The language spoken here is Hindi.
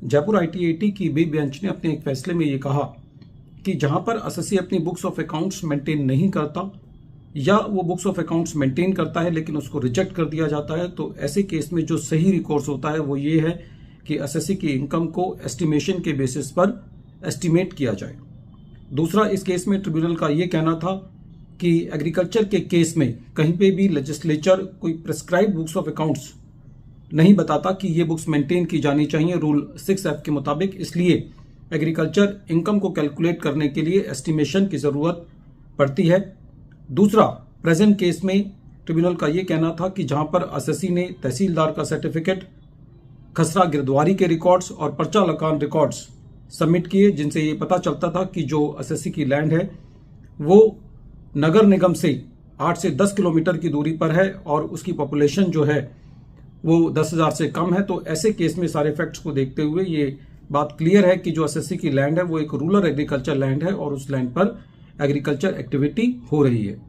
जयपुर आईटीएटी की बी बेंच ने अपने एक फैसले में ये कहा कि जहां पर एसएससी अपनी बुक्स ऑफ अकाउंट्स मेंटेन नहीं करता या वो बुक्स ऑफ अकाउंट्स मेंटेन करता है लेकिन उसको रिजेक्ट कर दिया जाता है, तो ऐसे केस में जो सही रिकॉर्स होता है वो ये है कि एसएससी की इनकम को एस्टिमेशन के बेसिस पर एस्टिमेट किया जाए। दूसरा, इस केस में ट्रिब्यूनल का ये कहना था कि एग्रीकल्चर के केस में कहीं पे भी लेजिस्लेचर कोई प्रिस्क्राइब बुक्स ऑफ अकाउंट्स नहीं बताता कि ये बुक्स मेंटेन की जानी चाहिए रूल 6F के मुताबिक, इसलिए एग्रीकल्चर इनकम को कैलकुलेट करने के लिए एस्टिमेशन की जरूरत पड़ती है। दूसरा, प्रेजेंट केस में ट्रिब्यूनल का ये कहना था कि जहां पर एसएससी ने तहसीलदार का सर्टिफिकेट, खसरा गिरदवारी के रिकॉर्ड्स और पर्चा लकान रिकॉर्ड्स सबमिट किए, जिनसे ये पता चलता था कि जो एसएससी की लैंड है वो नगर निगम से 8 से 10 किलोमीटर की दूरी पर है और उसकी पॉपुलेशन जो है वो 10,000 से कम है। तो ऐसे केस में सारे फैक्ट्स को देखते हुए ये बात क्लियर है कि जो एसएससी की लैंड है वो एक रूरल एग्रीकल्चर लैंड है और उस लैंड पर एग्रीकल्चर एक्टिविटी हो रही है।